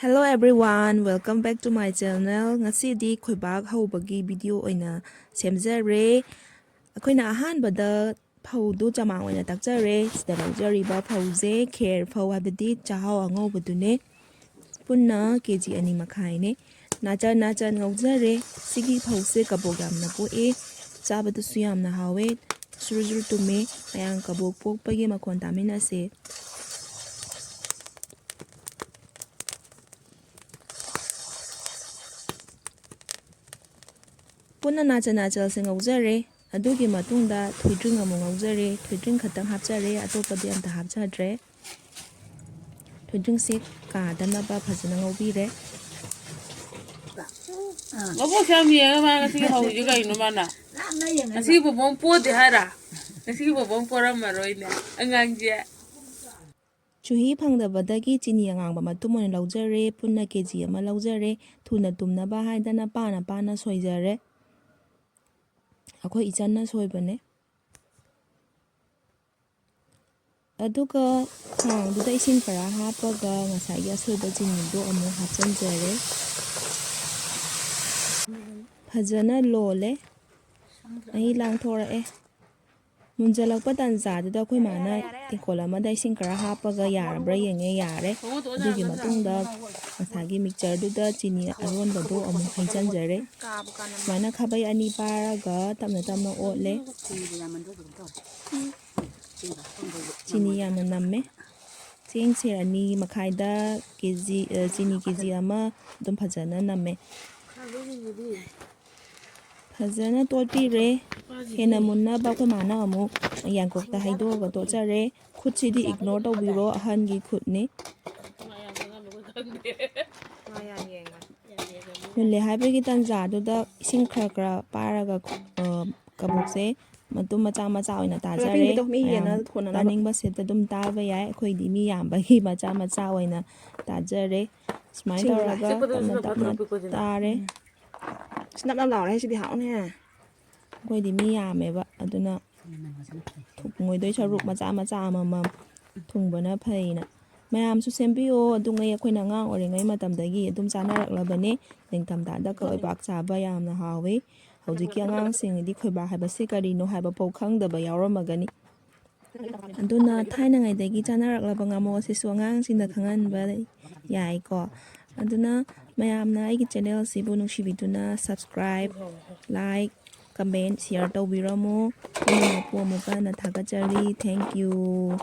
Hello everyone, welcome back to my channel. Ngasidi khoibak haubagi video oina semjare. Akoina ahanbada phaudu chamang oina takjare. Sida laujariba phause kher phau habadi chahau angobadune. Punna keji ani makhaine. Nacha ngaujare. Sigi phause kabok yamna poe. Chabadu su yamna hawe. Surujur tume ayang kabok pokpagi makhon taminase. Punna nacha sing ngaujare. Adugi matungda thuidring among ngaujare. Thuidring khatang hapjare. Atopadi amta hapjadre. Thuidring se kadanaba phajana ngaubire. Ngabo siam yeng ma ngasi hauji ga ino mana. Ngasi bobong po de hara. Ngasi bobong pora maroi ne. Angang je. Chuhi phangdabadagi chini angangba matumon laujare. Punna keji ama laujare. Thuna tumnaba haidana pana soijare. Ako ichanna soibane. Aduga khangduda ising khara hapaga ngasai asoiba chinido amu hapchanjare. Phajana lole. Ahi langthora Munjalakpa tanjadada akhoi mana tikola amada ising khara hapaga yarabra yenge yare. Adugi matungda ngasagi mixture chini aronbado amu haijanjare. Sumana khabai ani paraga tamna otle. Chini yamna namme. Cheng serani makhaida keji chini keji ama dum phajana namme. Phajana totire. Hena munna ba khoi mana amu yangkokta haidoga tocare. Khutchidi ignore tawbiro ahangi khutni. Nulle haibagi tanjaduda ising khara paraga kabokse matum macha oina tajare. Taninba seta dum taba yai khoidi mi yambagi macha oina tajare. Smile tawraga tamna tare. Snap lao hay sidi hảo nè. Khoidi mi yameba aduna ngoidoi saruk macha amamam thungbana phaina. Mayamsu sembiyo adungai akoina ngang oringai matamdagi adum chanaraklabane ningthamdada khoibak chaba yamna hawe. Hojiki angangsingdi khoibak haibase karino haiba pau khangdaba yauramagani. Aduna thainangaidagi chanaraklaba ngamo asisu angangsingda khanganba yaiko. Aduna mayamna aigi channel sibu nungsibiduna subscribe, like, comment, share tawbiramo. Amuka na thagachari. Thank you.